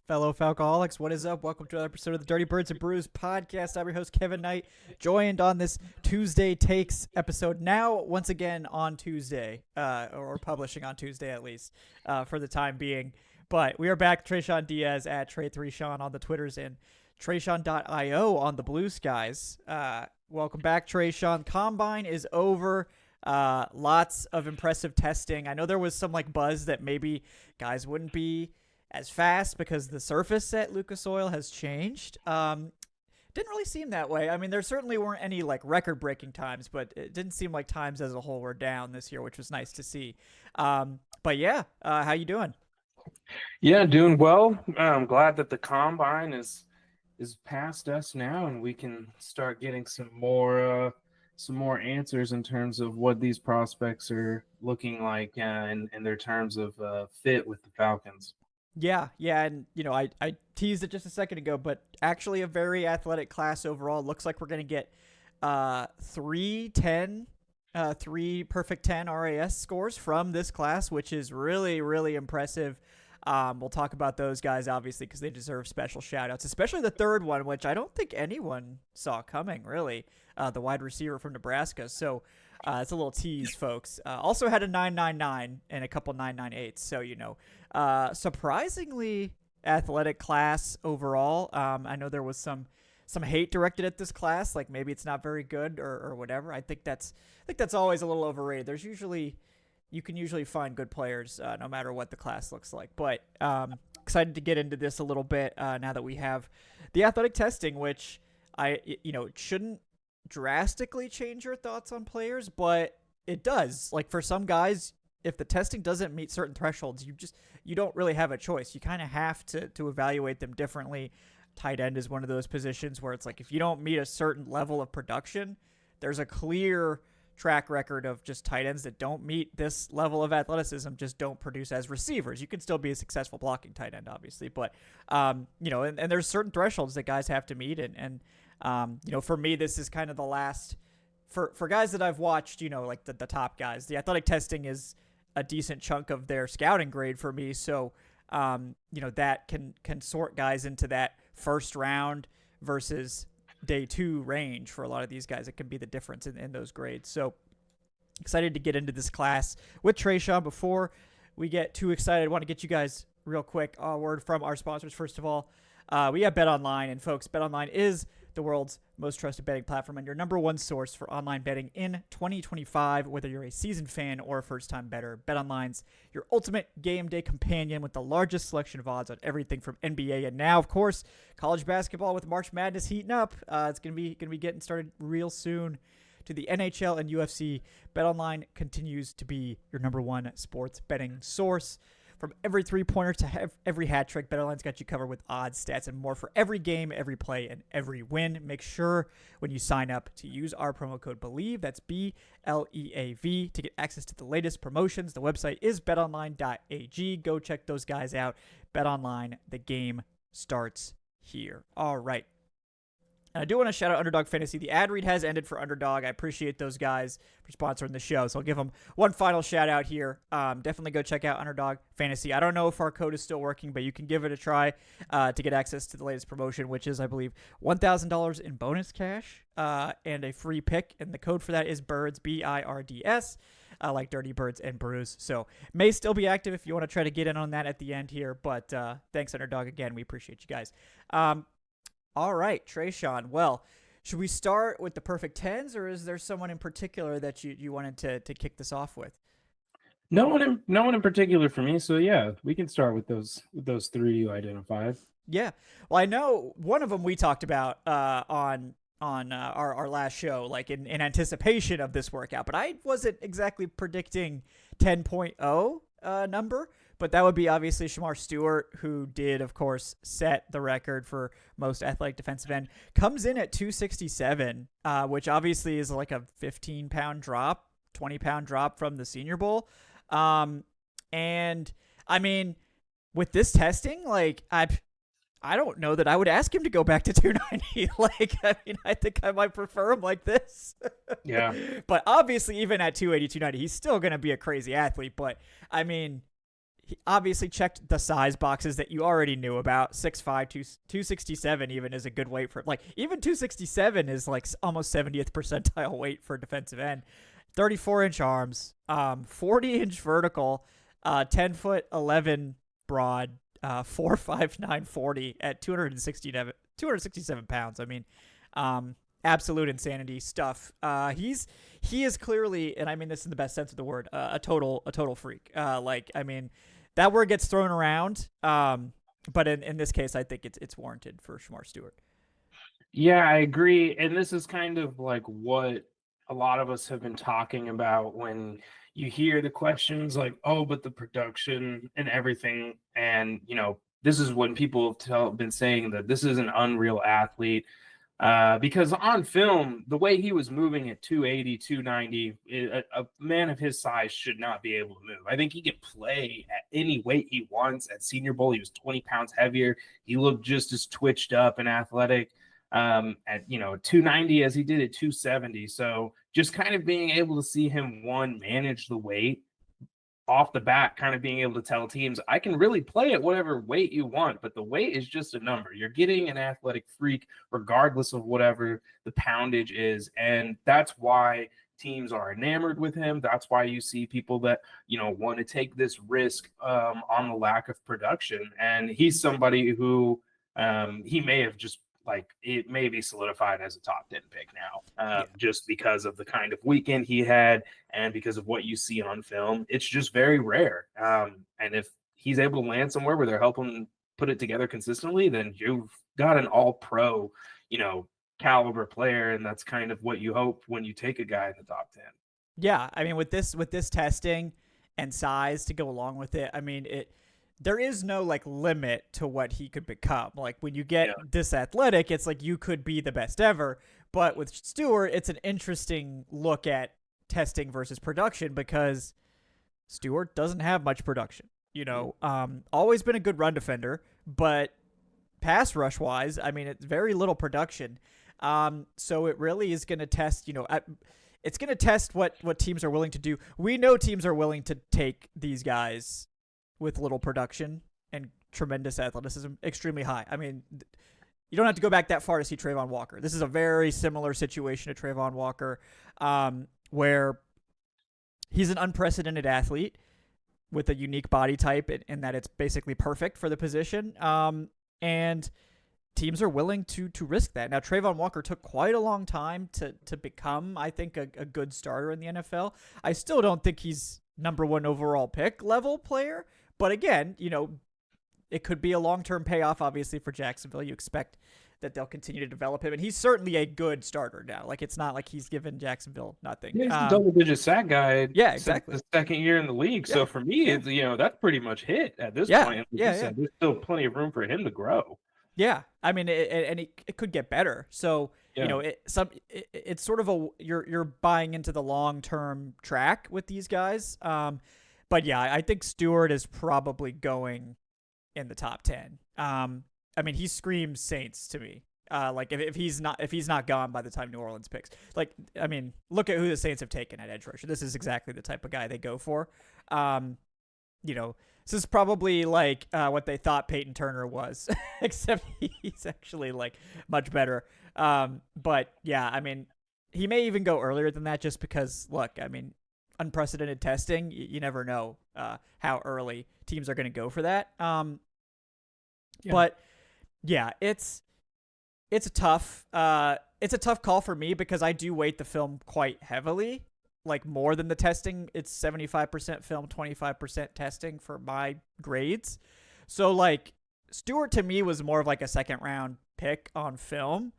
fellow Falcoholics. What is up? Welcome to another episode of the Dirty Birds and Brews podcast. I'm your host, Kevin Knight, joined on this Tuesday Takes episode. Now, once again, on Tuesday, or publishing on Tuesday at least, for the time being. But we are back, Tre'Shon Diaz at Tre'Shon on the Twitters and Tre'Shon.io on the Blue Skies. Welcome back, Tre'Shon. Combine is over. Lots of impressive testing. I know there was some buzz that maybe guys wouldn't be as fast because the surface at Lucas Oil has changed. Didn't really seem that way. I mean, there certainly weren't any record-breaking times, but it didn't seem like times as a whole were down this year, which was nice to see. But yeah, how you doing? Yeah, doing well. I'm glad that the combine is past us now, and we can start getting some more answers in terms of what these prospects are looking like in their terms of fit with the Falcons. Yeah, and I teased it just a second ago, but actually a very athletic class overall. Looks like we're going to get 3 perfect 10 RAS scores from this class, which is really, really impressive. We'll talk about those guys, obviously, because they deserve special shout-outs, especially the third one, which I don't think anyone saw coming, really, the wide receiver from Nebraska. So it's a little tease, folks. Also had a 9.99 and a couple 9.98s. So, surprisingly athletic class overall. I know there was some hate directed at this class, like maybe it's not very good or whatever. I think that's always a little overrated. You can usually find good players no matter what the class looks like. But excited to get into this a little bit now that we have the athletic testing, which shouldn't drastically change your thoughts on players, but it does. Like for some guys, if the testing doesn't meet certain thresholds, you don't really have a choice. You kind of have to evaluate them differently. Tight end is one of those positions where it's like if you don't meet a certain level of production, there's a clear track record of just tight ends that don't meet this level of athleticism just don't produce as receivers. You can still be a successful blocking tight end, obviously, but and there's certain thresholds that guys have to meet, and for me, this is kind of the last for guys that I've watched, the top guys. The athletic testing is a decent chunk of their scouting grade for me, so that can sort guys into that first round versus day 2 range. For a lot of these guys, it can be the difference in those grades. So excited to get into this class with Tre'Shon. Before we get too excited, I want to get you guys real quick a word from our sponsors. First of all, we have BetOnline, and folks, BetOnline is the world's most trusted betting platform and your number one source for online betting in 2025. Whether you're a seasoned fan or a first-time bettor, BetOnline's your ultimate game day companion with the largest selection of odds on everything from NBA and now, of course, college basketball with March Madness heating up. It's gonna be getting started real soon. To the NHL and UFC, BetOnline continues to be your number one sports betting source. From every three-pointer to every hat trick, BetOnline's got you covered with odds, stats, and more for every game, every play, and every win. Make sure when you sign up to use our promo code BELIEVE, that's BLEAV, to get access to the latest promotions. The website is betonline.ag. Go check those guys out. BetOnline, the game starts here. All right. And I do want to shout out Underdog Fantasy. The ad read has ended for Underdog. I appreciate those guys for sponsoring the show, so I'll give them one final shout out here. Definitely go check out Underdog Fantasy. I don't know if our code is still working, but you can give it a try to get access to the latest promotion, which is, I believe, $1,000 in bonus cash and a free pick. And the code for that is BIRDS, BIRDS, like Dirty Birds and Brews. So may still be active if you want to try to get in on that at the end here. But thanks, Underdog, again. We appreciate you guys. All right, Tre'Shon. Well, should we start with the perfect 10s, or is there someone in particular that you wanted to kick this off with? No one in particular for me. So yeah, we can start with those 3 you identified. Yeah. Well, I know one of them we talked about on our last show, like in anticipation of this workout, but I wasn't exactly predicting 10.0 number. But that would be obviously Shamar Stewart, who did, of course, set the record for most athletic defensive end. Comes in at 267, which obviously is like a 15-pound drop, 20-pound drop from the Senior Bowl. And, I mean, with this testing, I don't know that I would ask him to go back to 290. I think I might prefer him like this. Yeah. But obviously, even at 280, 290, he's still going to be a crazy athlete. But, I mean, he obviously checked the size boxes that you already knew about. 6'5", 267 even is a good weight for, like, even 267 is like almost 70th percentile weight for a defensive end. 34-inch arms, 40-inch vertical, 10-foot 11 broad, 4'5", 40 at 267 pounds. I mean, absolute insanity stuff. He is clearly, and I mean this in the best sense of the word, a total freak. Like, I mean, that word gets thrown around, but in this case, I think it's warranted for Shamar Stewart. Yeah, I agree. And this is kind of like what a lot of us have been talking about when you hear the questions like, oh, but the production and everything. And, this is when people have been saying that this is an unreal athlete. Because on film, the way he was moving at 280, 290, a man of his size should not be able to move. I think he can play at any weight he wants. At Senior Bowl, he was 20 pounds heavier. He looked just as twitched up and athletic at 290 as he did at 270. So just kind of being able to see him, one, manage the weight off the bat, kind of being able to tell teams, I can really play at whatever weight you want, but the weight is just a number. You're getting an athletic freak regardless of whatever the poundage is. And that's why teams are enamored with him. That's why you see people that, want to take this risk on the lack of production. And he's somebody who he may have just, like, it may be solidified as a top 10 pick now, just because of the kind of weekend he had and because of what you see on film. It's just very rare. And if he's able to land somewhere where they're helping put it together consistently, then you've got an all-pro, caliber player, and that's kind of what you hope when you take a guy in the top 10. Yeah, I mean, with this testing and size to go along with it, I mean, there is no like limit to what he could become. Like, when you get this athletic, it's like you could be the best ever. But with Stewart, it's an interesting look at testing versus production because Stewart doesn't have much production. Always been a good run defender, but pass rush wise, I mean, it's very little production. So it really is going to test, it's going to test what teams are willing to do. We know teams are willing to take these guys with little production and tremendous athleticism extremely high. I mean, you don't have to go back that far to see Trayvon Walker. This is a very similar situation to Trayvon Walker, where he's an unprecedented athlete with a unique body type in that it's basically perfect for the position. And teams are willing to risk that. Now, Trayvon Walker took quite a long time to become, I think, a good starter in the NFL. I still don't think he's number one overall pick level player. But again, it could be a long-term payoff, obviously, for Jacksonville. You expect that they'll continue to develop him. And he's certainly a good starter now. Like, it's not like he's given Jacksonville nothing. Yeah, he's a double-digit sack guy. Yeah, exactly. The second year in the league. Yeah. So for me, it's, that's pretty much hit at this point. There's still plenty of room for him to grow. Yeah, I mean, it could get better. So it's sort of you're buying into the long-term track with these guys. But yeah, I think Stewart is probably going in the top 10. I mean, he screams Saints to me. Like, if he's not gone by the time New Orleans picks. Like, I mean, look at who the Saints have taken at edge rusher. This is exactly the type of guy they go for. This is probably like what they thought Peyton Turner was, except he's actually like much better. But yeah, I mean, he may even go earlier than that just because, look, I mean, unprecedented testing, you never know how early teams are going to go for that. But yeah, it's a tough call for me because I do weight the film quite heavily, like more than the testing. It's 75% film, 25% testing for my grades. So like Stewart to me was more of like a second round pick on film.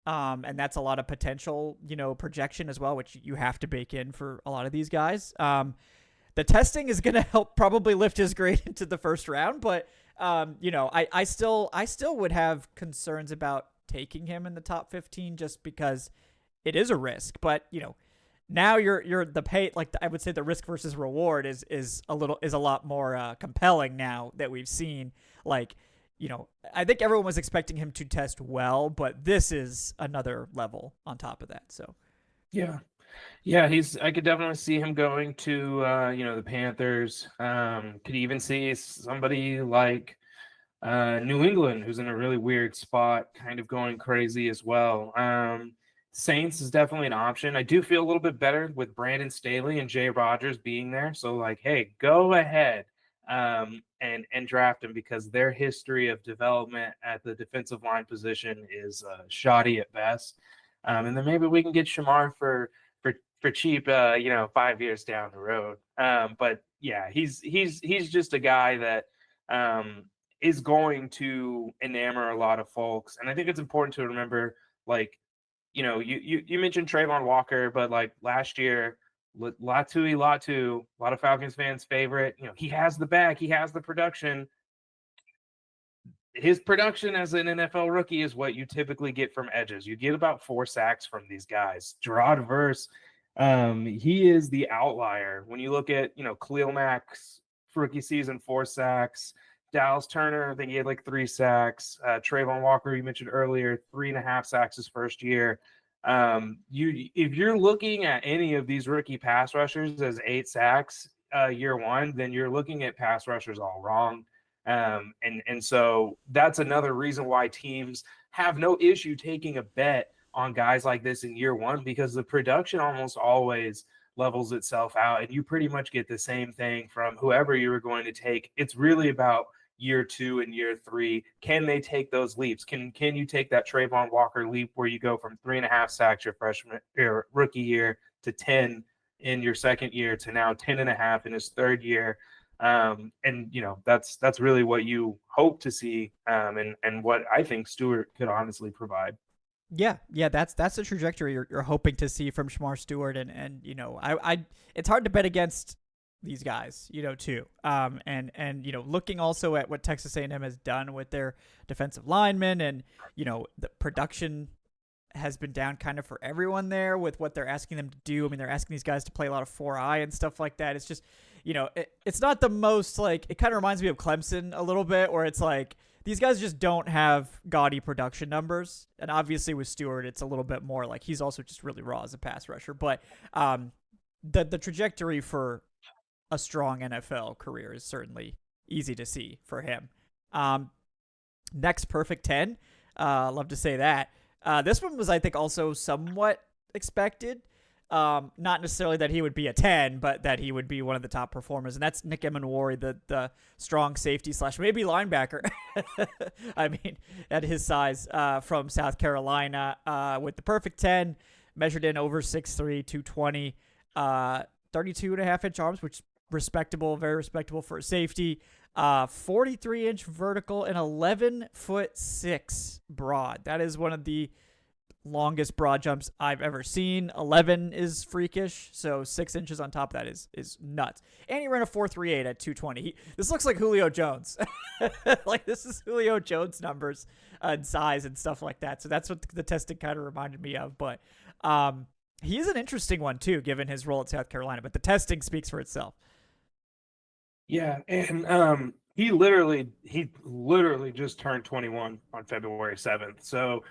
And that's a lot of potential, projection as well, which you have to bake in for a lot of these guys. The testing is going to help probably lift his grade into the first round, but I still would have concerns about taking him in the top 15 just because it is a risk. But now you're the pay, like I would say the risk versus reward is a lot more compelling now that we've seen. Like, I think everyone was expecting him to test well, but this is another level on top of that. So, yeah. Yeah, I could definitely see him going to the Panthers. Could even see somebody like New England, who's in a really weird spot, kind of going crazy as well. Saints is definitely an option. I do feel a little bit better with Brandon Staley and Jay Rodgers being there. So, like, hey, go ahead and draft them, because their history of development at the defensive line position is shoddy at best. And then maybe we can get Shamar for cheap, 5 years down the road. But yeah, he's just a guy that is going to enamor a lot of folks. And I think it's important to remember, like, you mentioned Trayvon Walker, but like last year, Latu, a lot of Falcons fans' favorite. He has the back, he has the production. His production as an NFL rookie is what you typically get from edges. You get about 4 sacks from these guys. Gerard Verse, he is the outlier. When you look at, Khalil Mack's rookie season, 4 sacks. Dallas Turner, I think he had like 3 sacks. Trayvon Walker, you mentioned earlier, 3.5 sacks his first year. If you're looking at any of these rookie pass rushers as 8 sacks year one, then you're looking at pass rushers all wrong. And so that's another reason why teams have no issue taking a bet on guys like this in year one, because the production almost always levels itself out, and you pretty much get the same thing from whoever you were going to take. It's really about year 2 and year 3. Can they take those leaps? Can you take that Trayvon Walker leap where you go from 3.5 sacks your rookie year to 10 in your second year to now 10.5 in his third year? And that's really what you hope to see, and what I think Stewart could honestly provide. Yeah, that's the trajectory you're hoping to see from Shamar Stewart, and I it's hard to bet against these guys, too. And looking also at what Texas A&M has done with their defensive linemen, and the production has been down kind of for everyone there with what they're asking them to do. I mean, they're asking these guys to play a lot of 4-eye and stuff like that. It's just, it's not the most, like, it kind of reminds me of Clemson a little bit, where it's like these guys just don't have gaudy production numbers. And obviously with Stewart, it's a little bit more like he's also just really raw as a pass rusher. But the trajectory for a strong NFL career is certainly easy to see for him. Next perfect 10. Love to say that. This one was, I think, also somewhat expected. Not necessarily that he would be a 10, but that he would be one of the top performers. And that's Nick Emmanwori, the strong safety / maybe linebacker. I mean, at his size, from South Carolina, with the perfect 10, measured in over 6'3", 220, 32.5-inch arms, which respectable, very respectable for a safety. 43-inch vertical and 11'6" broad. That is one of the longest broad jumps I've ever seen. 11 is freakish, so 6 inches on top of that is nuts. And he ran a 4.38 at 220. This looks like Julio Jones. Like, this is Julio Jones numbers and size and stuff like that. So that's what the testing kind of reminded me of. But he is an interesting one too, given his role at South Carolina. But the testing speaks for itself. Yeah, and he literally just turned 21 on February 7th. So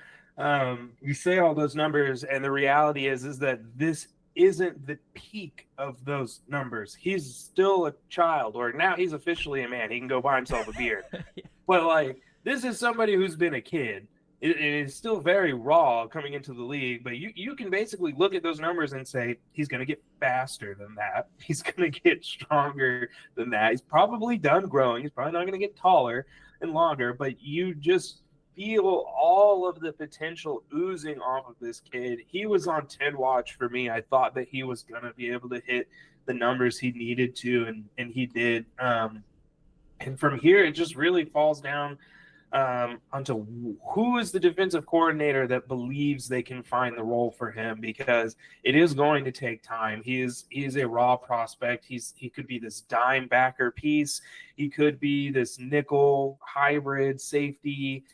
you say all those numbers, and the reality is that this isn't the peak of those numbers. He's still a child, or now he's officially a man. He can go buy himself a beer. Yeah. But like, this is somebody who's been a kid. It is still very raw coming into the league, but you can basically look at those numbers and say he's going to get faster than that. He's going to get stronger than that. He's probably done growing. He's probably not going to get taller and longer, but you just feel all of the potential oozing off of this kid. He was on 10 watch for me. I thought that he was going to be able to hit the numbers he needed to, and he did. And from here, it just really falls down onto who is the defensive coordinator that believes they can find the role for him, because it is going to take time. He is a raw prospect. He could be this dime backer piece. He could be this nickel hybrid safety.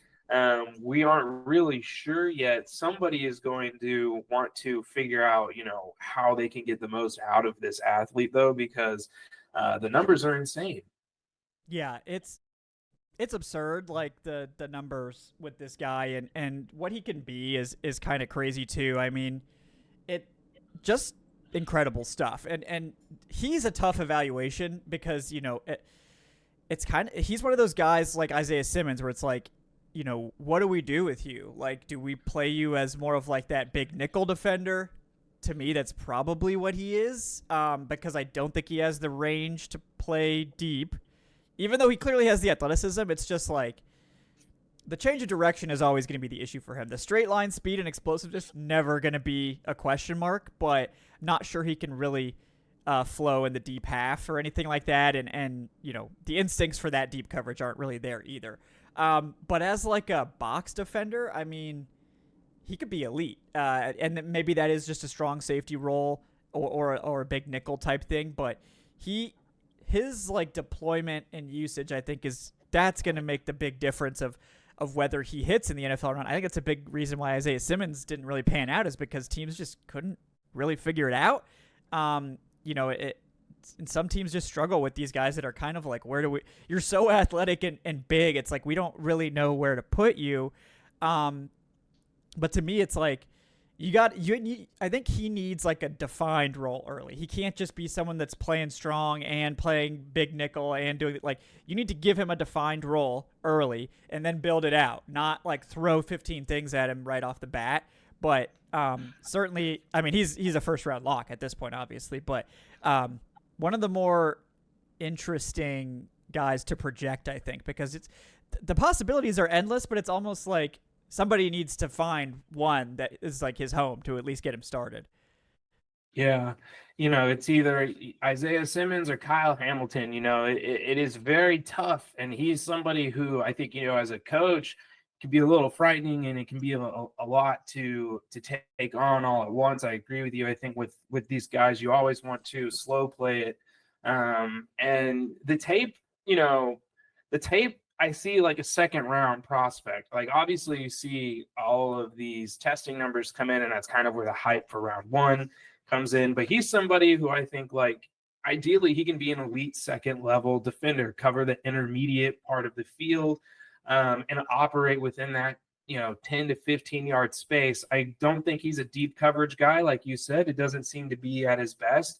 We aren't really sure yet. Somebody is going to want to figure out, how they can get the most out of this athlete, though, because the numbers are insane. Yeah, it's absurd, like the numbers with this guy, and what he can be is kind of crazy too. I mean, it just incredible stuff. And he's a tough evaluation because, it's kind of, he's one of those guys like Isaiah Simmons where it's like, what do we do with you? Like, do we play you as more of like that big nickel defender? To me, that's probably what he is, because I don't think he has the range to play deep. Even though he clearly has the athleticism, it's just like the change of direction is always going to be the issue for him. The straight line speed and explosiveness never going to be a question mark, but not sure he can really flow in the deep half or anything like that. And the instincts for that deep coverage aren't really there either. But as like a box defender, I mean, he could be elite. And maybe that is just a strong safety role or a big nickel type thing. But his like deployment and usage, I think that's going to make the big difference of whether he hits in the NFL or not. I think it's a big reason why Isaiah Simmons didn't really pan out is because teams just couldn't really figure it out. And some teams just struggle with these guys that are kind of like, you're so athletic and big. It's like, we don't really know where to put you. But to me, it's like, I think he needs like a defined role early. He can't just be someone that's playing strong and playing big nickel and doing like, you need to give him a defined role early and then build it out, not like throw 15 things at him right off the bat. But certainly, I mean, he's a first round lock at this point, obviously, but one of the more interesting guys to project, I think, because the possibilities are endless, but it's almost like somebody needs to find one that is like his home to at least get him started. Yeah. It's either Isaiah Simmons or Kyle Hamilton. It is very tough. And he's somebody who I think, as a coach can be a little frightening, and it can be a lot to take on all at once. I agree with you. I think with these guys, you always want to slow play it. And the tape, I see like a second round prospect. Like obviously you see all of these testing numbers come in, and that's kind of where the hype for round one comes in. But he's somebody who I think like ideally he can be an elite second level defender, cover the intermediate part of the field, and operate within that 10 to 15 yard space. I don't think he's a deep coverage guy. Like you said, it doesn't seem to be at his best.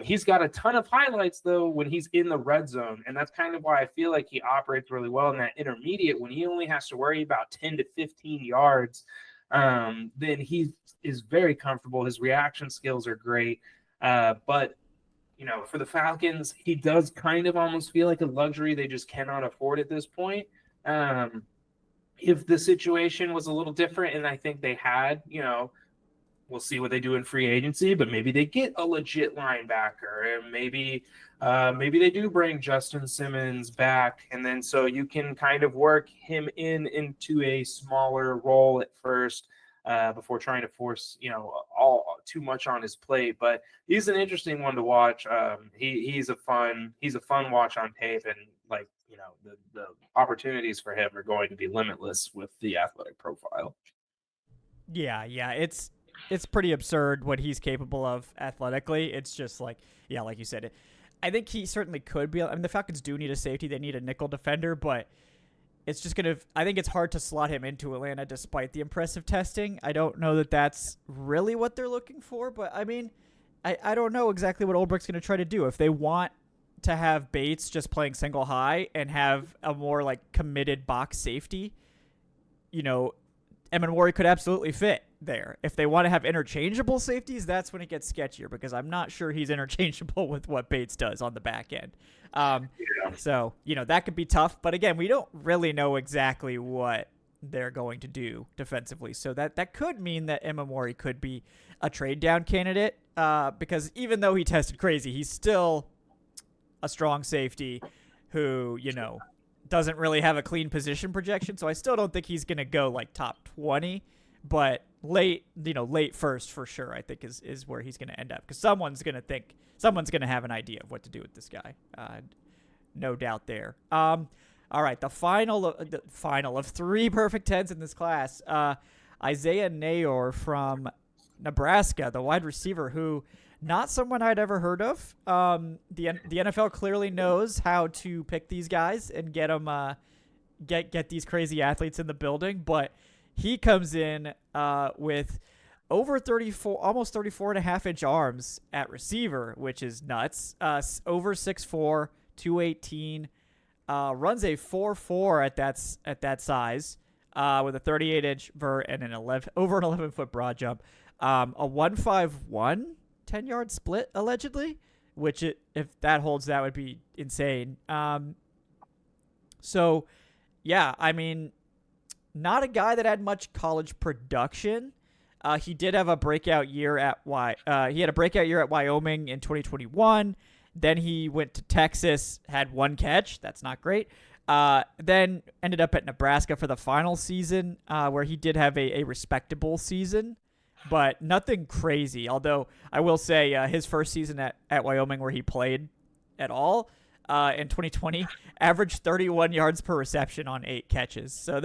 He's got a ton of highlights, though, when he's in the red zone, and that's kind of why I feel like he operates really well in that intermediate. When he only has to worry about 10 to 15 yards, then he is very comfortable. His reaction skills are great. But, for the Falcons, he does kind of almost feel like a luxury they just cannot afford at this point. If the situation was a little different, and I think they had, we'll see what they do in free agency, but maybe they get a legit linebacker, and maybe they do bring Justin Simmons back, and then so you can kind of work him into a smaller role at first before trying to force all too much on his plate. But he's an interesting one to watch. He's a fun watch on tape, and like the opportunities for him are going to be limitless with the athletic profile. Yeah, it's pretty absurd what he's capable of athletically. It's just like, like you said, I think he certainly could be. I mean, the Falcons do need a safety. They need a nickel defender, but it's just I think it's hard to slot him into Atlanta despite the impressive testing. I don't know that that's really what they're looking for, but I mean, I don't know exactly what Olbricht's going to try to do. If they want to have Bates just playing single high and have a more like committed box safety, Emmanwori could absolutely fit there. If they want to have interchangeable safeties, that's when it gets sketchier, because I'm not sure he's interchangeable with what Bates does on the back end. So, that could be tough. But again, we don't really know exactly what they're going to do defensively. So that could mean that Emmanwori could be a trade down candidate, because even though he tested crazy, he's still a strong safety who, doesn't really have a clean position projection. So I still don't think he's going to go like top 20, but late first for sure, I think is where he's going to end up, because someone's going to have an idea of what to do with this guy. No doubt there. All right. The final of three perfect 10s in this class, Isaiah Nayor from Nebraska, the wide receiver, who not someone I'd ever heard of. The NFL clearly knows how to pick these guys and get them, get these crazy athletes in the building. But he comes in with over 34, almost 34 and a half inch arms at receiver, which is nuts. Over 6'4", 218. Runs a 4.4 at that size, with a 38-inch vert and over an 11-foot broad jump. A 1.51 10-yard split allegedly, which if that holds, that would be insane. So yeah, I mean, not a guy that had much college production. He did have a breakout year at Wyoming in 2021. Then he went to Texas, had one catch. That's not great. Then ended up at Nebraska for the final season, where he did have a respectable season, but nothing crazy. Although I will say his first season at Wyoming, where he played at all, in 2020, averaged 31 yards per reception on 8 catches. So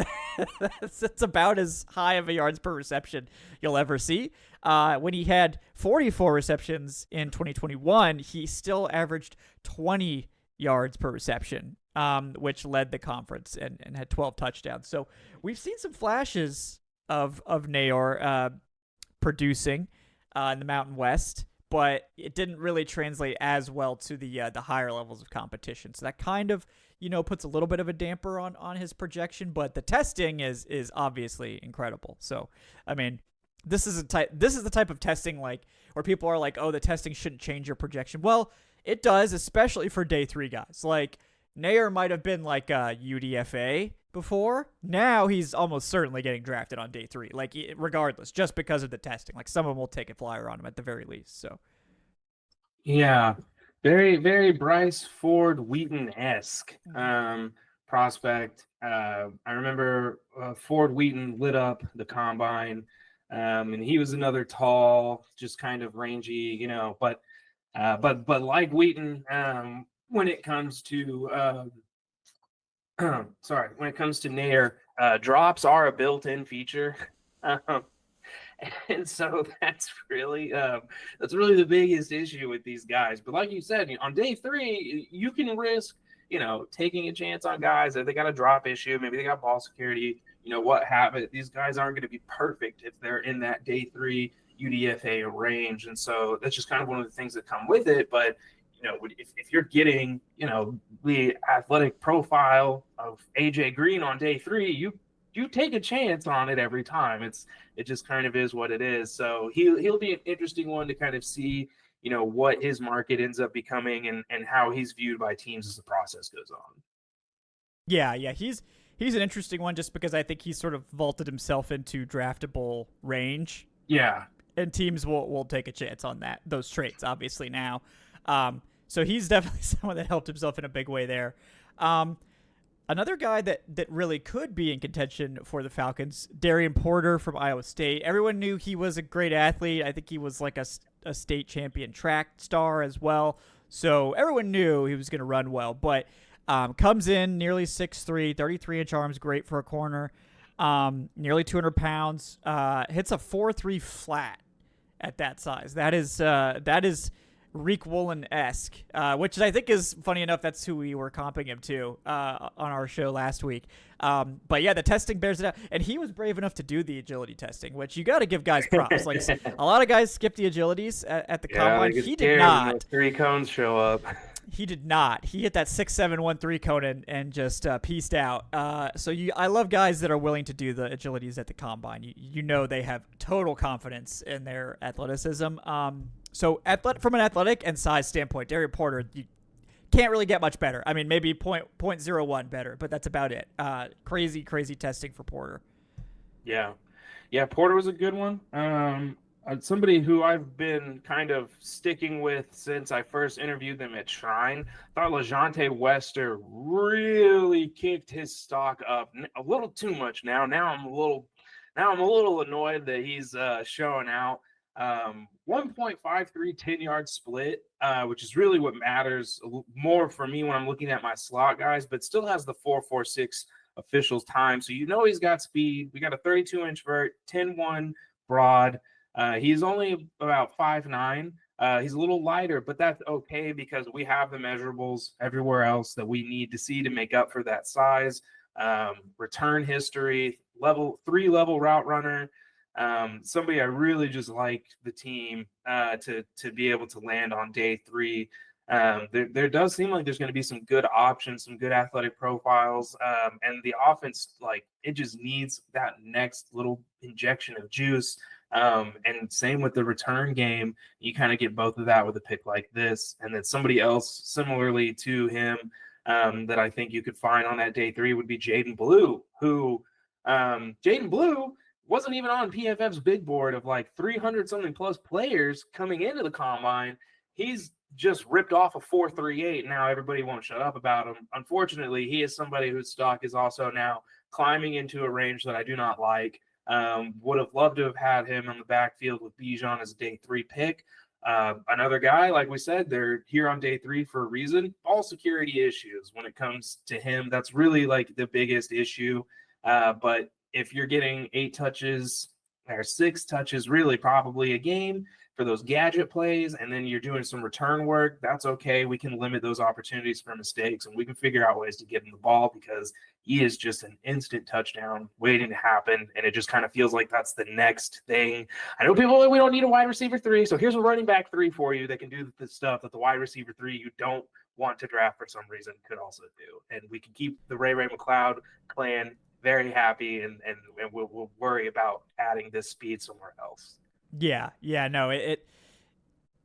that's about as high of a yards per reception you'll ever see. When he had 44 receptions in 2021, he still averaged 20 yards per reception, which led the conference and had 12 touchdowns. So we've seen some flashes of Nayor producing in the Mountain West, but it didn't really translate as well to the higher levels of competition. So that kind of, puts a little bit of a damper on his projection, but the testing is obviously incredible. So, I mean, this is the type of testing like where people are like, oh, the testing shouldn't change your projection. Well, it does, especially for day 3 guys. Like Nayor might have been like a UDFA before. Now he's almost certainly getting drafted on day 3, like regardless, just because of the testing. Like someone will take a flyer on him at the very least. So yeah, very, very Bryce Ford Wheaton-esque prospect. I remember Ford Wheaton lit up the combine, and he was another tall, just kind of rangy, but like Wheaton, when it comes to when it comes to Nair, drops are a built-in feature. And so that's really the biggest issue with these guys. But like you said, on day 3, you can risk, taking a chance on guys if they got a drop issue, maybe they got ball security, what have it. These guys aren't going to be perfect if they're in that day 3 UDFA range. And so that's just kind of one of the things that come with it. But if you're getting, the athletic profile of AJ Green on day 3, you take a chance on it every time. It just kind of is what it is. So he'll be an interesting one to kind of see, what his market ends up becoming and how he's viewed by teams as the process goes on. Yeah, he's an interesting one just because I think he's sort of vaulted himself into draftable range. Yeah, and teams will take a chance on those traits obviously now. So he's definitely someone that helped himself in a big way there. Another guy that really could be in contention for the Falcons, Darian Porter from Iowa State. Everyone knew he was a great athlete. I think he was like a state champion track star as well. So everyone knew he was going to run well. But comes in nearly 6'3", 33-inch arms, great for a corner. Nearly 200 pounds. Hits a 4.3 flat at that size. That is Reek Woolen-esque, which I think is funny enough. That's who we were comping him to on our show last week. But yeah, the testing bears it out, and he was brave enough to do the agility testing, which you got to give guys props. Like a lot of guys skip the agilities at the combine. He did not. 3 cones show up. He did not. He hit that 6.713 cone and just pieced out. I love guys that are willing to do the agilities at the combine. They have total confidence in their athleticism. So from an athletic and size standpoint, Darian Porter, you can't really get much better. I mean, maybe 0.01 better, but that's about it. Crazy testing for Porter. Yeah, Porter was a good one. Somebody who I've been kind of sticking with since I first interviewed them at Shrine. Thought LeJontay Wester really kicked his stock up a little too much now. Now I'm a little annoyed that he's showing out. 1.53 10-yard split, which is really what matters more for me when I'm looking at my slot guys, but still has the 4.46 officials time. So he's got speed. We got a 32-inch vert, 10.1 broad. He's only about 5'9". He's a little lighter, but that's okay because we have the measurables everywhere else that we need to see to make up for that size. Return history, level 3 route runner. Somebody I really just like the team to be able to land on day 3. There does seem like there's going to be some good options, some good athletic profiles, and the offense, like, it just needs that next little injection of juice. And same with the return game. You kind of get both of that with a pick like this, and then somebody else similarly to him that I think you could find on that day 3 would be Jaden Blue, who Jaden Blue wasn't even on PFF's big board of like 300 something plus players coming into the combine. He's just ripped off a 4.38. Now everybody won't shut up about him. Unfortunately, he is somebody whose stock is also now climbing into a range that I do not like. Would have loved to have had him in the backfield with Bijan as a day 3 pick. Another guy, like we said, they're here on day 3 for a reason. Ball security issues when it comes to him. That's really like the biggest issue. But if you're getting 8 touches or 6 touches, really probably a game for those gadget plays, and then you're doing some return work, that's okay. We can limit those opportunities for mistakes, and we can figure out ways to get him the ball because he is just an instant touchdown waiting to happen, and it just kind of feels like that's the next thing. I know people like, we don't need a wide receiver 3, so here's a running back 3 for you that can do the stuff that the wide receiver 3 you don't want to draft for some reason could also do. And we can keep the Ray McLeod clan very happy, and we'll worry about adding this speed somewhere else. Yeah, no, it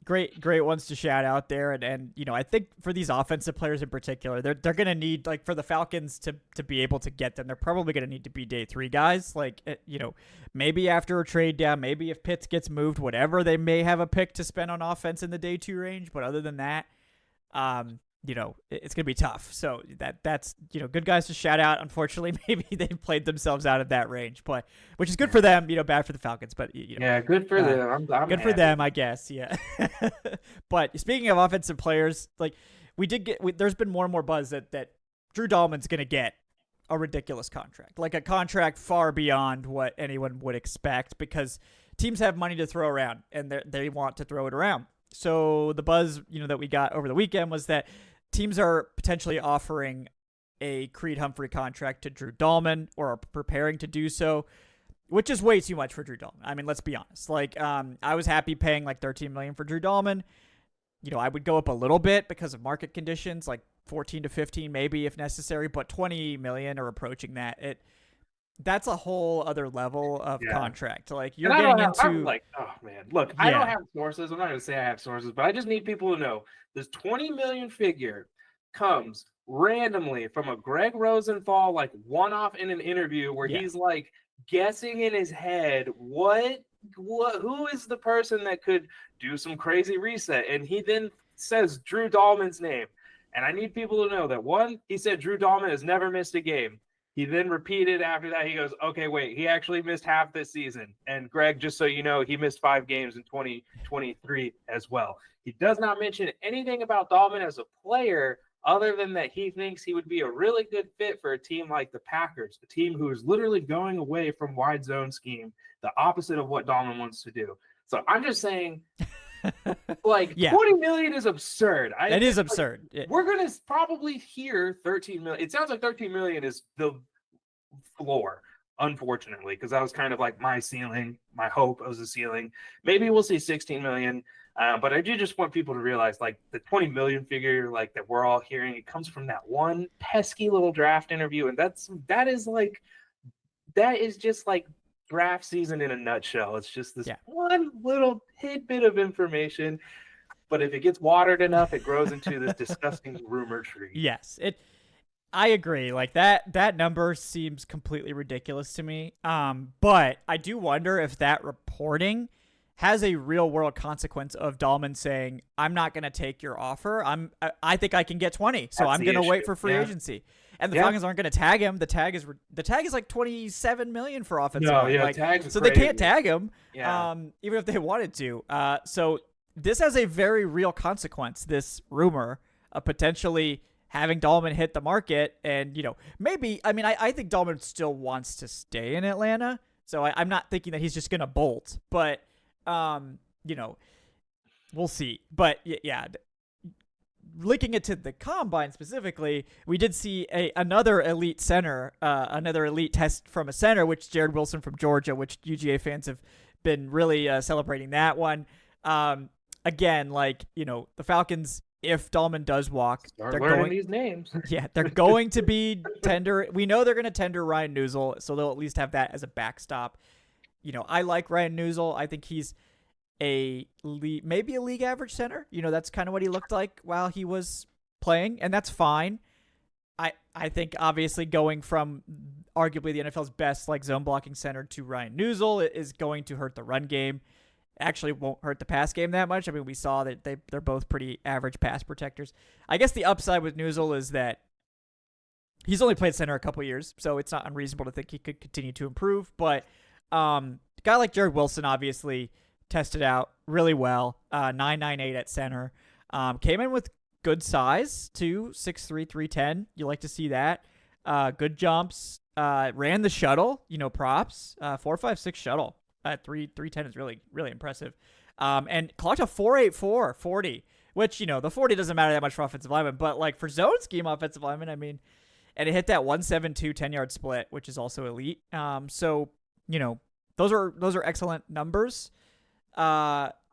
great ones to shout out there, and you know, I think for these offensive players in particular, they're gonna need, like, for the Falcons to be able to get them, they're probably gonna need to be day 3 guys. Like, you know, maybe after a trade down, maybe if Pitts gets moved, whatever, they may have a pick to spend on offense in the day 2 range. But other than that, you know, it's going to be tough. So that's, you know, good guys to shout out. Unfortunately, maybe they played themselves out of that range, but which is good for them, you know, bad for the Falcons, but you know, yeah, good for them. I'm good for them, I guess. Yeah. But speaking of offensive players, like, there's been more and more buzz that Drew Dahlman's going to get a ridiculous contract, like a contract far beyond what anyone would expect, because teams have money to throw around and they want to throw it around. So the buzz, you know, that we got over the weekend was that teams are potentially offering a Creed Humphrey contract to Drew Dahlman, or are preparing to do so, which is way too much for Drew Dahlman. I mean, let's be honest. Like, I was happy paying like $13 million for Drew Dahlman. You know, I would go up a little bit because of market conditions, like 14 to 15 maybe if necessary, but 20 million or approaching that, that's a whole other level of contract. Like, you're getting into, I'm like, oh man, look, I don't have sources. I'm not going to say I have sources, but I just need people to know this 20 million figure comes randomly from a Greg Rosenthal, like, one-off in an interview where he's like guessing in his head who is the person that could do some crazy reset, and he then says Drew Dahlman's name. And I need people to know that, one, he said Drew Dahlman has never missed a game. He then repeated after that. He goes, okay, wait, he actually missed half this season. And Greg, just so you know, he missed 5 games in 2023 as well. He does not mention anything about Dahlman as a player, other than that he thinks he would be a really good fit for a team like the Packers, a team who is literally going away from wide zone scheme, the opposite of what Dahlman wants to do. So I'm just saying, like, 20 million is absurd. It is absurd. We're going to probably hear 13 million. It sounds like 13 million is the floor, unfortunately, because that was kind of like my ceiling. My hope was the ceiling. Maybe we'll see 16 million. But I do just want people to realize, like, the 20 million figure, like, that we're all hearing, it comes from that one pesky little draft interview. And that is just like draft season in a nutshell. It's just this one little tidbit of information, but if it gets watered enough, it grows into this disgusting rumor tree. Yes, I agree. Like, that number seems completely ridiculous to me. But I do wonder if that reporting has a real world consequence of Dahlman saying, I'm not going to take your offer. I think I can get 20, so I'm going to wait for free agency. And the Falcons aren't going to tag him. The tag is like 27 million for offensive line. Like, so crazy. They can't tag him, even if they wanted to. So this has a very real consequence, this rumor of potentially having Dahlman hit the market. And, you know, maybe, I mean, I think Dahlman still wants to stay in Atlanta. So I'm not thinking that he's just going to bolt, but, you know, we'll see. But yeah, linking it to the combine specifically, we did see another elite center, another elite test from a center, which Jared Wilson from Georgia, which UGA fans have been really celebrating that one. Again, like, the Falcons, if Dahlman does walk, they're learning these names. Yeah, they're going to be tender. We know they're going to tender Ryan Newsel, so they'll at least have that as a backstop. I like Ryan Newsel. I think he's maybe a league average center. That's kind of what he looked like while he was playing, and that's fine. I think obviously going from arguably the NFL's best like zone blocking center to Ryan Newsel is going to hurt the run game. Actually won't hurt the pass game that much. I mean, we saw that they're both pretty average pass protectors. I guess the upside with Newsel is that he's only played center a couple years, so it's not unreasonable to think he could continue to improve. But a guy like Jared Wilson obviously tested out really well. 9.98 at center. Came in with good size too, 6'3", 310. You like to see that. Good jumps. Ran the shuttle. Props. 4.56 shuttle at 310 is really, really impressive. And clocked a 4.84 40, which the 40 doesn't matter that much for offensive linemen, but like for zone scheme offensive linemen, I mean, and it hit that 1.72 10-yard split, which is also elite. So those are excellent numbers.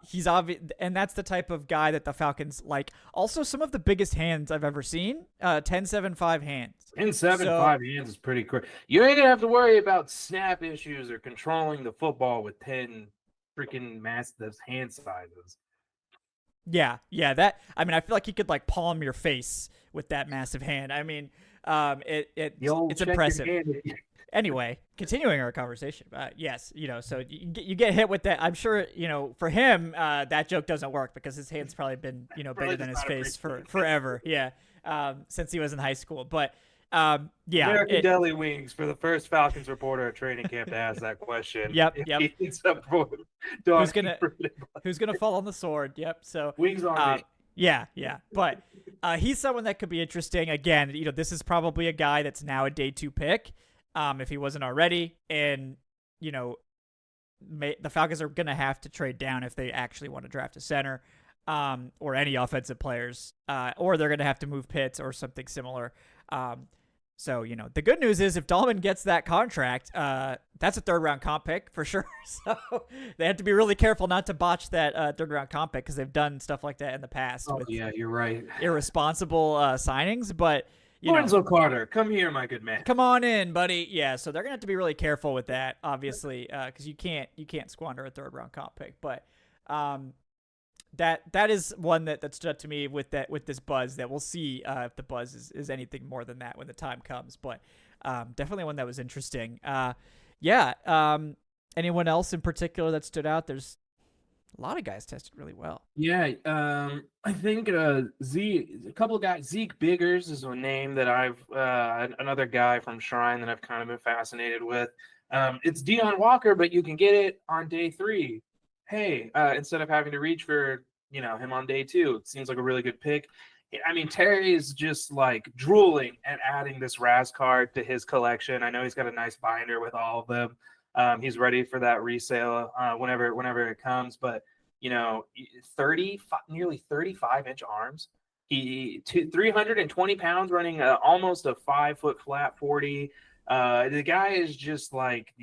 He's obvious, and that's the type of guy that the Falcons like. Also, some of the biggest hands I've ever seen. 10.75 hands. 10.75 hands is pretty quick. You ain't gonna have to worry about snap issues or controlling the football with 10 freaking massive hand sizes. Yeah. I feel like he could like palm your face with that massive hand. I mean, it's impressive. Anyway, continuing our conversation. Yes, so you get hit with that. I'm sure, for him, that joke doesn't work because his hand's probably been, bigger than his face for forever. Yeah, since he was in high school. But yeah, American Deli Wings for the first Falcons reporter at training camp to ask that question. Yep. Who's gonna fall on the sword? Yep. So wings on me. Yeah. But he's someone that could be interesting. Again, this is probably a guy that's now a day 2 pick. If he wasn't already, and the Falcons are gonna have to trade down if they actually want to draft a center, or any offensive players, or they're gonna have to move Pitts or something similar. So the good news is if Dahlman gets that contract, that's a 3rd round comp pick for sure. So they have to be really careful not to botch that 3rd round comp pick because they've done stuff like that in the past. Oh yeah, you're right. Irresponsible signings, but. Lorenzo Carter, come here, my good man. Come on in, buddy. Yeah, so they're gonna have to be really careful with that, obviously, because you can't squander a 3rd round comp pick. But that is one that stood out to me with this buzz. That we'll see if the buzz is anything more than that when the time comes. But definitely one that was interesting. Anyone else in particular that stood out? There's a lot of guys tested really well. Yeah, I think a couple of guys. Zeke Biggers is a name that I've another guy from Shrine that I've kind of been fascinated with. It's Deion Walker, but you can get it on day 3. Hey, instead of having to reach for him on day 2, it seems like a really good pick. I mean, Terry is just like drooling at adding this Raz card to his collection. I know he's got a nice binder with all of them. He's ready for that resale whenever it comes. But nearly 35-inch arms. He 320 pounds, running almost a 5-foot flat 40. The guy is just like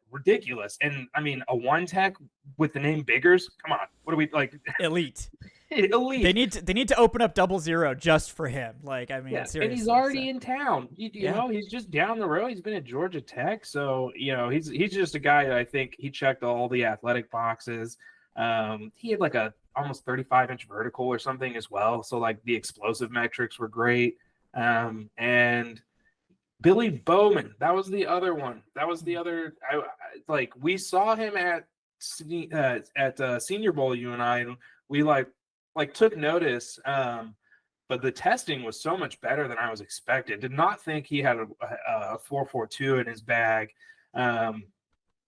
ridiculous. And I mean, a 1 tech with the name Biggers. Come on, what are we like? Elite. Elite. They need to open up 00 just for him. Like, I mean, seriously. And he's already in town. You know, he's just down the road. He's been at Georgia Tech, so he's just a guy that I think he checked all the athletic boxes. He had like a almost 35-inch vertical or something as well. So like the explosive metrics were great. And Billy Bowman, that was the other one. That was the other. We saw him at Senior Bowl, you and I, and we took notice. But the testing was so much better than I was expected. Did not think he had a 4.42 in his bag.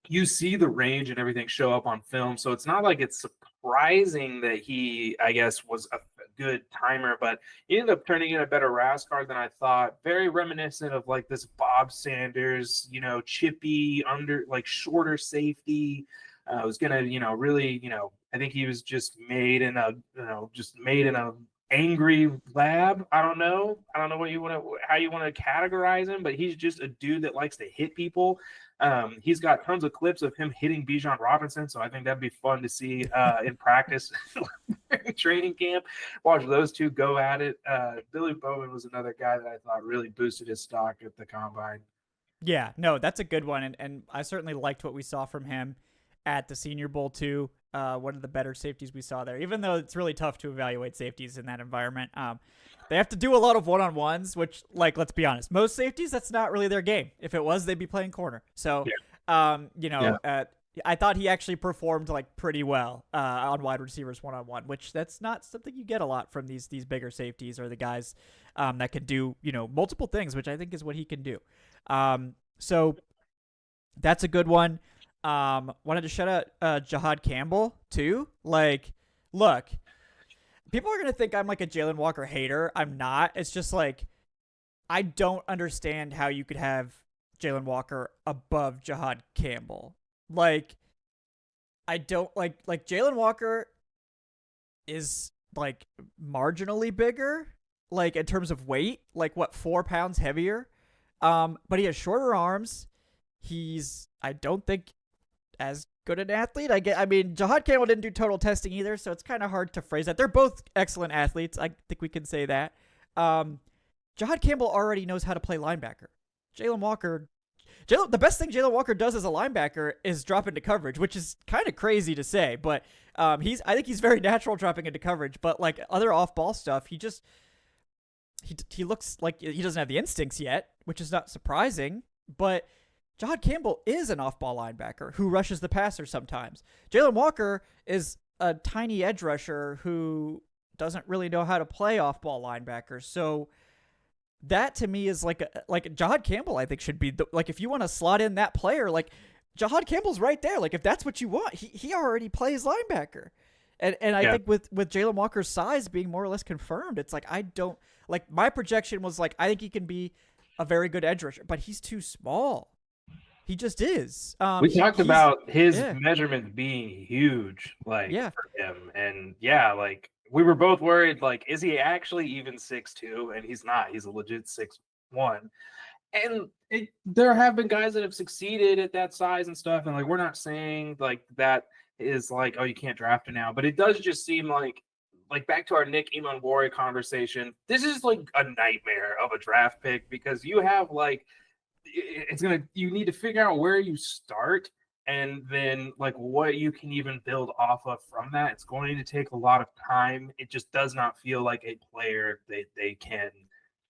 You see the range and everything show up on film, so it's not like it's surprising that he, I guess, was a good timer, but he ended up turning in a better RAS card than I thought. Very reminiscent of like this Bob Sanders, chippy, shorter safety. Was gonna, really, I think he was just made in a angry lab. I don't know. I don't know what you want to how you want to categorize him, but he's just a dude that likes to hit people. He's got tons of clips of him hitting Bijan Robinson, so I think that'd be fun to see in practice, training camp. Watch those two go at it. Billy Bowman was another guy that I thought really boosted his stock at the combine. Yeah, no, that's a good one, and I certainly liked what we saw from him at the Senior Bowl too. One of the better safeties we saw there, even though it's really tough to evaluate safeties in that environment. They have to do a lot of one-on-ones, which, like, let's be honest, most safeties, that's not really their game. If it was, they'd be playing corner. So, I thought he actually performed like pretty well on wide receivers one-on-one, which that's not something you get a lot from these bigger safeties or the guys that can do multiple things, which I think is what he can do. So that's a good one. Wanted to shout out Jahad Campbell too. Like, look, people are gonna think I'm like a Jalen Walker hater. I'm not. It's just like I don't understand how you could have Jalen Walker above Jahad Campbell. Like, I don't like Jalen Walker is like marginally bigger, like in terms of weight, like what 4 pounds heavier. But he has shorter arms. He's I don't think as good an athlete. I mean, Jahad Campbell didn't do total testing either, so it's kind of hard to phrase that. They're both excellent athletes. I think we can say that. Jahad Campbell already knows how to play linebacker. The best thing Jalen Walker does as a linebacker is drop into coverage, which is kind of crazy to say, but I think he's very natural dropping into coverage. But like other off-ball stuff, he looks like he doesn't have the instincts yet, which is not surprising. But Jahad Campbell is an off-ball linebacker who rushes the passer sometimes. Jalen Walker is a tiny edge rusher who doesn't really know how to play off-ball linebacker. So that to me is like Jahad Campbell, I think should be like if you want to slot in that player, like Jahad Campbell's right there. Like if that's what you want, he already plays linebacker. And I think with Jalen Walker's size being more or less confirmed, it's like I don't like my projection was like I think he can be a very good edge rusher, but he's too small. He just is. We talked about his measurements being huge, like for him, and like we were both worried, like, is he actually even 6'2"? And he's not. He's a legit 6'1". And there have been guys that have succeeded at that size and stuff, and like we're not saying like that is like, oh, you can't draft him now, but it does just seem like back to our Nick Emmanwori conversation, this is like a nightmare of a draft pick because you have like you need to figure out where you start and then like what you can even build off of from that. It's going to take a lot of time. It just does not feel like a player they can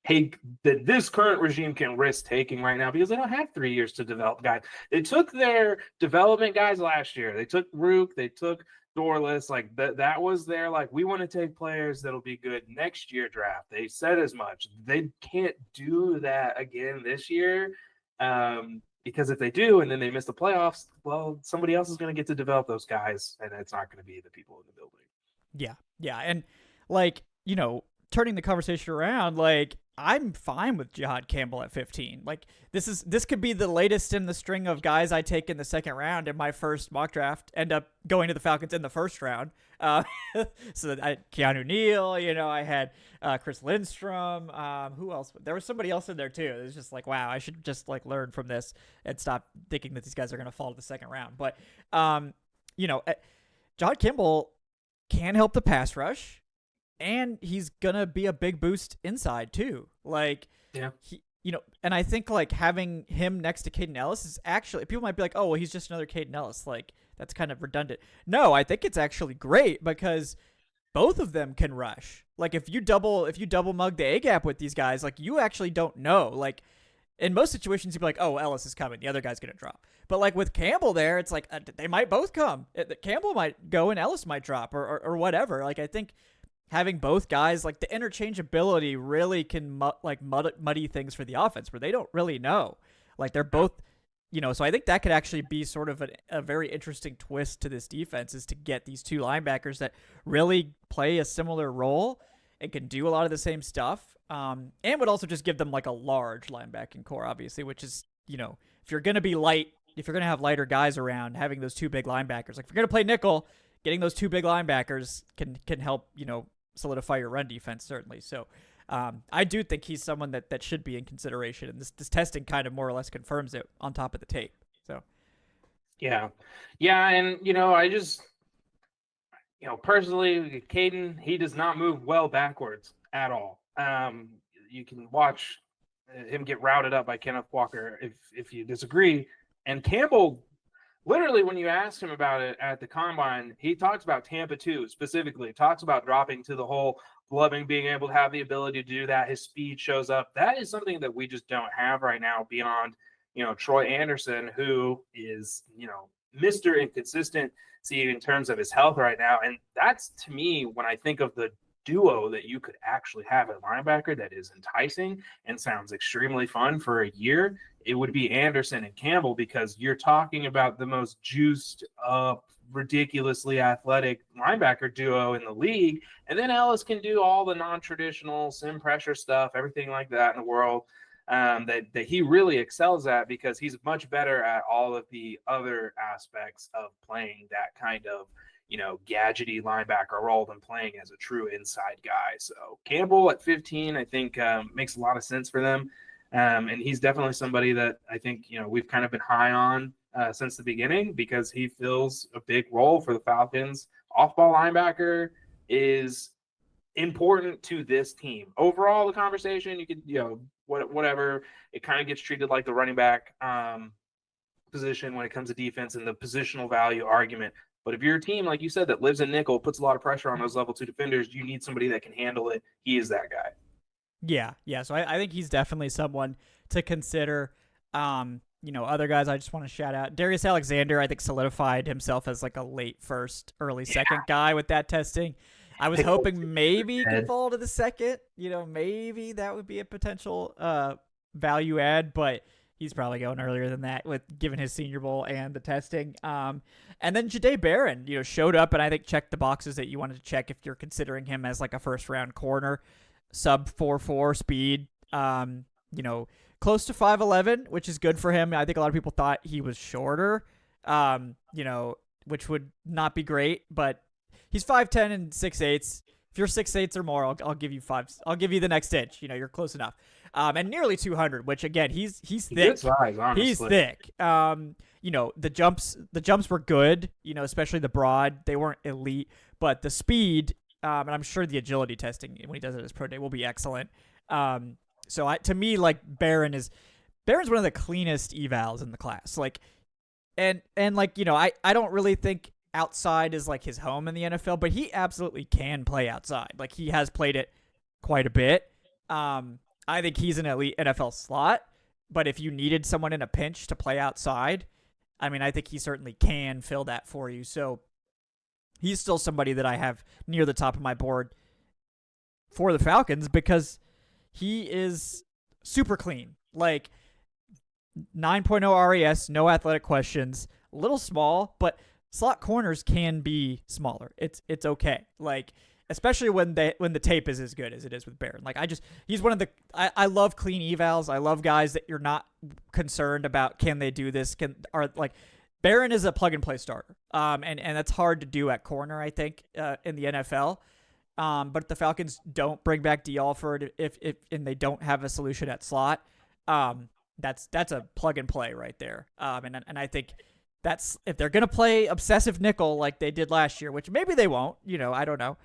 take that this current regime can risk taking right now because they don't have 3 years to develop guys. They took their development guys last year. They took Rook, they took Dorless, like that was their like we want to take players that'll be good next year draft. They said as much. They can't do that again this year. Because if they do and then they miss the playoffs, well, somebody else is going to get to develop those guys, and it's not going to be the people in the building. Yeah, and like turning the conversation around, like I'm fine with Jahad Campbell at 15. Like this could be the latest in the string of guys I take in the second round in my first mock draft. End up going to the Falcons in the first round. So Keanu Neal, I had Chris Lindstrom. Who else? There was somebody else in there too. It was just like, wow, I should just like learn from this and stop thinking that these guys are going to fall to the second round. But Jahad Campbell can help the pass rush. And he's gonna be a big boost inside too. Like, and I think like having him next to Caden Ellis is actually people might be like, oh, well, he's just another Caden Ellis. Like that's kind of redundant. No, I think it's actually great because both of them can rush. Like if you double mug the A gap with these guys, like you actually don't know. Like in most situations, you'd be like, oh, Ellis is coming, the other guy's gonna drop. But like with Campbell there, it's like they might both come. Campbell might go and Ellis might drop or whatever. Like I think having both guys, like the interchangeability really can muddy things for the offense where they don't really know. Like they're both, so I think that could actually be sort of a very interesting twist to this defense is to get these two linebackers that really play a similar role and can do a lot of the same stuff. And would also just give them like a large linebacking core, obviously, which is, if you're going to be light, if you're going to have lighter guys around, having those two big linebackers, like if you're going to play nickel, getting those two big linebackers can help, solidify your run defense, certainly. So I do think he's someone that should be in consideration, and this testing kind of more or less confirms it on top of the tape. So Yeah, and I just personally, Caden, he does not move well backwards at all. You can watch him get routed up by Kenneth Walker if you disagree. And Campbell, literally, when you asked him about it at the combine, he talks about Tampa 2 specifically, talks about dropping to the hole, Loving being able to have the ability to do that. His speed shows up. That is something that we just don't have right now beyond, Troy Anderson, who is, Mr. Inconsistent in terms of his health right now. And that's, to me, when I think of the duo that you could actually have at linebacker that is enticing and sounds extremely fun for a year, it would be Anderson and Campbell, because you're talking about the most juiced up, ridiculously athletic linebacker duo in the league. And then Ellis can do all the non-traditional sim pressure stuff, everything like that in the world, that he really excels at, because he's much better at all of the other aspects of playing that kind of, gadgety linebacker role than playing as a true inside guy. So Campbell at 15, I think makes a lot of sense for them. And he's definitely somebody that I think, we've kind of been high on since the beginning, because he fills a big role for the Falcons. Off-ball linebacker is important to this team. Overall, the conversation, you could, whatever, it kind of gets treated like the running back position when it comes to defense and the positional value argument. But if you're a team, like you said, that lives in nickel, puts a lot of pressure on those level 2 defenders, you need somebody that can handle it. He is that guy. Yeah. So I think he's definitely someone to consider. Other guys I just want to shout out. Darius Alexander, I think, solidified himself as like a late first, early second guy with that testing. I was hoping maybe he could fall to the second. Maybe that would be a potential value add, but he's probably going earlier than that, with given his Senior Bowl and the testing. And then Jahdae Barron, showed up and I think checked the boxes that you wanted to check if you're considering him as like a first round corner. Sub 4.4 speed, close to 5'11", which is good for him. I think a lot of people thought he was shorter, which would not be great, but he's 5'10" and 6'8". If you're 6'8" or more, I'll give you 5. I'll give you the next inch. You're close enough. And nearly 200, which again, he's thick. Good size, honestly. He's thick. The jumps were good. Especially the broad. They weren't elite, but the speed, and I'm sure the agility testing when he does it at his pro day will be excellent. So to me, like Barron's one of the cleanest evals in the class. Like, and I don't really think outside is like his home in the NFL, but he absolutely can play outside. Like, he has played it quite a bit. I think he's an elite NFL slot, but if you needed someone in a pinch to play outside, I think he certainly can fill that for you. So he's still somebody that I have near the top of my board for the Falcons, because he is super clean. Like, 9.0 RAS, no athletic questions, a little small, but slot corners can be smaller. It's okay. Like, especially when the tape is as good as it is with Barron. Like, he's one of the, I love clean evals. I love guys that you're not concerned about, can they do this? Barron is a plug and play starter. And that's hard to do at corner, I think, in the NFL. But the Falcons don't bring back D. Alford if and they don't have a solution at slot. That's a plug and play right there. And I think that's, if they're gonna play obsessive nickel like they did last year, which maybe they won't, I don't know.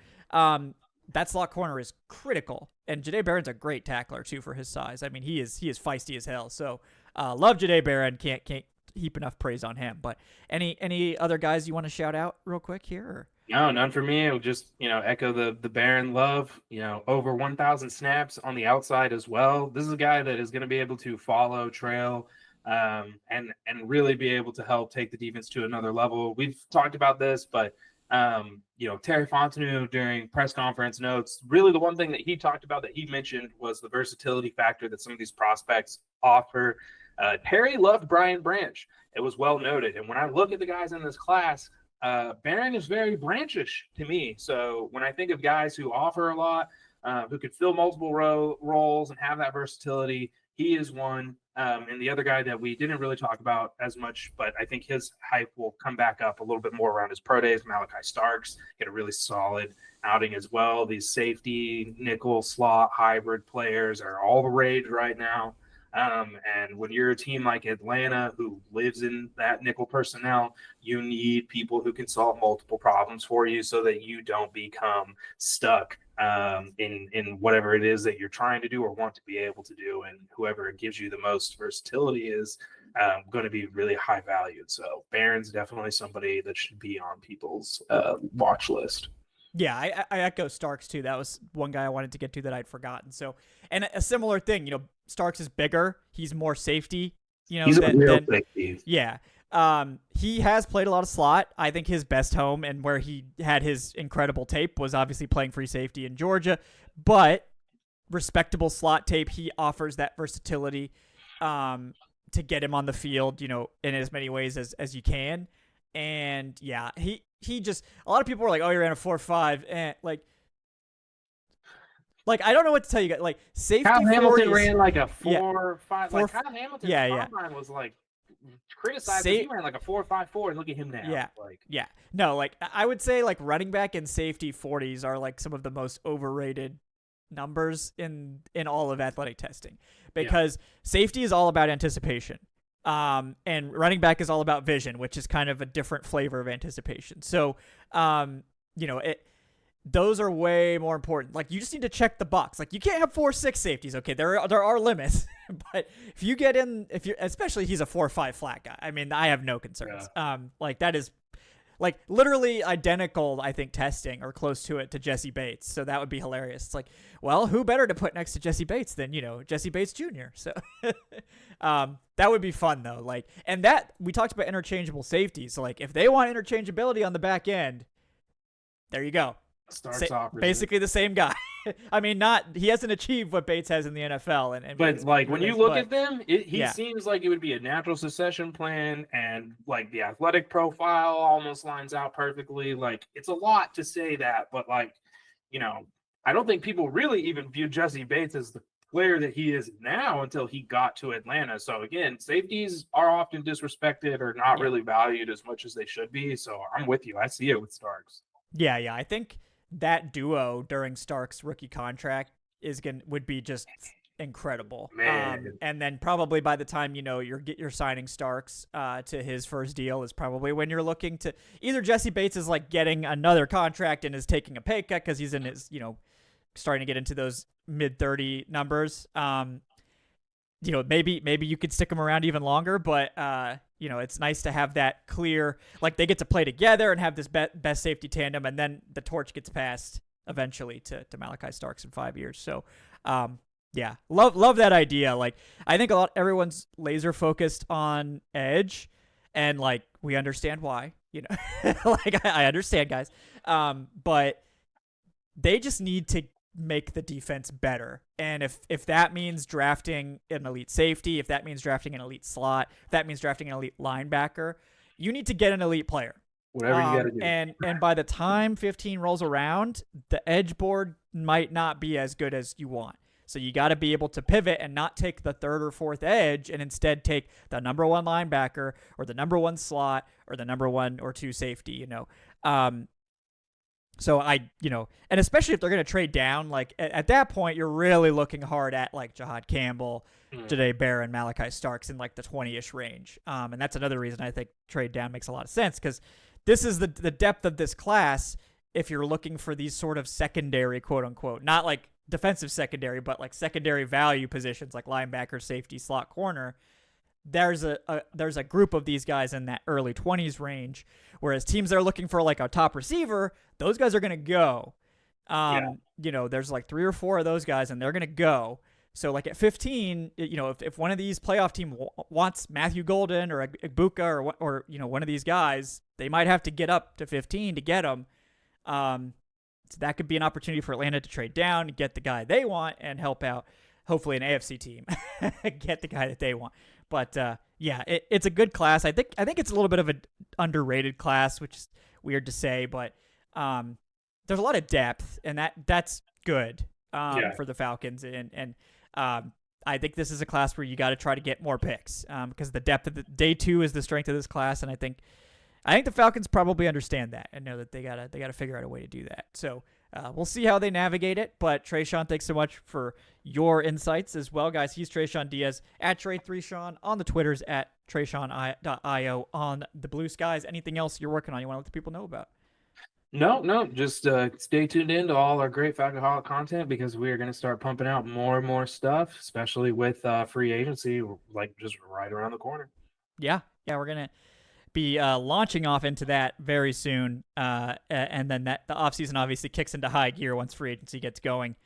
That slot corner is critical, and Jahdae Barron's a great tackler too for his size. He is feisty as hell. So love Jahdae Barron. Can't heap enough praise on him. But any other guys you want to shout out real quick here? Or? No, none for me. It would just, echo the Barron love, over 1,000 snaps on the outside as well. This is a guy that is going to be able to follow, trail, and really be able to help take the defense to another level. We've talked about this, but, Terry Fontenot during press conference notes, really the one thing that he talked about that he mentioned was the versatility factor that some of these prospects offer. Terry loved Brian Branch. It was well noted. And when I look at the guys in this class, Barron is very branchish to me. So when I think of guys who offer a lot, who can fill multiple roles and have that versatility. He is one. And the other guy that we didn't really talk about as much, but I think his hype will come back up a little bit more around his pro days. Malachi Starks get a really solid outing as well. These safety, nickel, slot, hybrid players are all the rage right now. And when you're a team like Atlanta, who lives in that nickel personnel, you need people who can solve multiple problems for you so that you don't become stuck in whatever it is that you're trying to do or want to be able to do. And whoever gives you the most versatility is going to be really high valued. So Barron's definitely somebody that should be on people's watch list. Yeah, I echo Starks too. That was one guy I wanted to get to that I'd forgotten. So, and a similar thing, Starks is bigger. He's more safety. He's a real safety. Yeah. He has played a lot of slot. I think his best home and where he had his incredible tape was obviously playing free safety in Georgia, but respectable slot tape. He offers that versatility to get him on the field, in as many ways as you can. And yeah, he just, a lot of people were like, oh, he ran a 4.5, and like I don't know what to tell you guys. Like safety, Kyle 40s, Hamilton ran like a 4.5. Like Kyle Hamilton's combine was like criticized. He ran like a 4.54, and look at him now. No, like I would say like running back and safety 40s are like some of the most overrated numbers in all of athletic testing, because safety is all about anticipation. And running back is all about vision, which is kind of a different flavor of anticipation. So, those are way more important. Like you just need to check the box. Like you can't have 4.6 safeties. Okay. There are limits, but if you get in, especially he's a 4.5 flat guy. I mean, I have no concerns. Yeah. Like that is like literally identical, I think, testing or close to it to Jesse Bates. So that would be hilarious. It's like, well, who better to put next to Jesse Bates than, Jesse Bates Jr. So, that would be fun though. Like, and that we talked about interchangeable safeties. So like if they want interchangeability on the back end, there you go. Basically the same guy. I mean, he hasn't achieved what Bates has in the NFL. But like when you look at them, he seems like it would be a natural succession plan, and like the athletic profile almost lines out perfectly. Like it's a lot to say that, but like, I don't think people really even view Jesse Bates as the player that he is now until he got to Atlanta. So again, safeties are often disrespected or not really valued as much as they should be. So I'm with you. I see it with Starks. Yeah. I think that duo during Stark's rookie contract would be just incredible. And then probably by the time you're signing Starks to his first deal is probably when you're looking to either Jesse Bates is like getting another contract and is taking a pay cut because he's in his starting to get into those mid-30 numbers. Maybe you could stick him around even longer, but it's nice to have that clear, like they get to play together and have this best safety tandem, and then the torch gets passed eventually to Malachi Starks in 5 years. So, love that idea. Like I think everyone's laser focused on edge, and like we understand why. Like I understand, guys. But they just need to make the defense better. And if that means drafting an elite safety, if that means drafting an elite slot, if that means drafting an elite linebacker, you need to get an elite player. Whatever you got to do. And by the time 15 rolls around, the edge board might not be as good as you want. So you got to be able to pivot and not take the third or fourth edge and instead take the number one linebacker or the number one slot or the number one or two safety, So and especially if they're going to trade down, like at that point, you're really looking hard at like Jahad Campbell, Jahdae Barron, Malachi Starks in like the 20-ish range. And that's another reason I think trade down makes a lot of sense, because this is the depth of this class. If you're looking for these sort of secondary, quote unquote, not like defensive secondary, but like secondary value positions like linebacker, safety, slot, corner, there's a group of these guys in that early 20s range, whereas teams that are looking for like a top receiver, those guys are going to go. There's like 3 or 4 of those guys and they're going to go. So like at 15, if one of these playoff team wants Matthew Golden or Egbuka or one of these guys, they might have to get up to 15 to get them. So that could be an opportunity for Atlanta to trade down, get the guy they want, and help out hopefully an AFC team get the guy that they want. But it's a good class. I think it's a little bit of an underrated class, which is weird to say, but there's a lot of depth, and that's good. for the Falcons, and I think this is a class where you got to try to get more picks because the depth of the day 2 is the strength of this class, and I think the Falcons probably understand that and know that they gotta figure out a way to do that. So we'll see how they navigate it. But Tre'Shon, thanks so much for your insights as well, guys. He's Tre'Shon Diaz at Tre'Shon on the Twitters, at Tre'Shon.io on the Blue Skies. Anything else you're working on you want to let the people know about? No, just stay tuned in to all our great Falcoholic content because we are going to start pumping out more and more stuff, especially with free agency, like just right around the corner. Yeah, we're gonna be launching off into that very soon, and then the offseason obviously kicks into high gear once free agency gets going,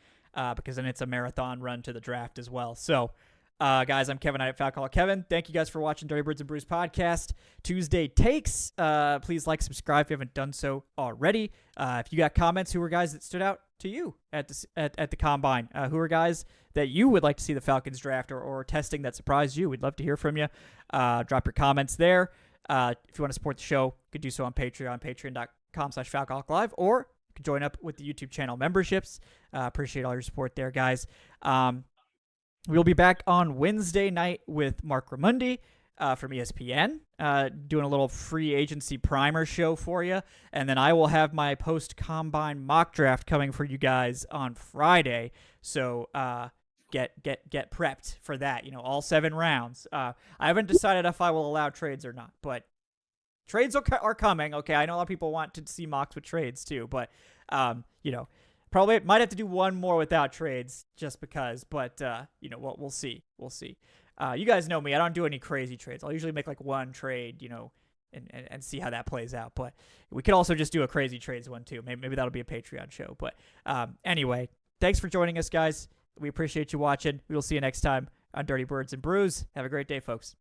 because then it's a marathon run to the draft as well. So, guys, I'm Kevin at Falcon Kevin. Thank you guys for watching Dirty Birds and Brews podcast. Tuesday Takes. Please like, subscribe if you haven't done so already. If you got comments, who were guys that stood out to you at the combine? Who are guys that you would like to see the Falcons draft or testing that surprised you? We'd love to hear from you. Drop your comments there. If you want to support the show, you could do so on Patreon, patreon.com/FalconHawkLive, or you can join up with the YouTube channel memberships. Appreciate all your support there, guys. We'll be back on Wednesday night with Mark Ramundi from ESPN, doing a little free agency primer show for you. And then I will have my post-combine mock draft coming for you guys on Friday. So get prepped for that, all 7 rounds. I haven't decided if I will allow trades or not, but trades are coming. Okay, I know a lot of people want to see mocks with trades too, but probably might have to do one more without trades just because, but we'll see. You guys know me. I don't do any crazy trades. I'll usually make like one trade, and see how that plays out. But we could also just do a crazy trades one too. Maybe that'll be a Patreon show. But anyway, thanks for joining us, guys. We appreciate you watching. We will see you next time on Dirty Birds and Brews. Have a great day, folks.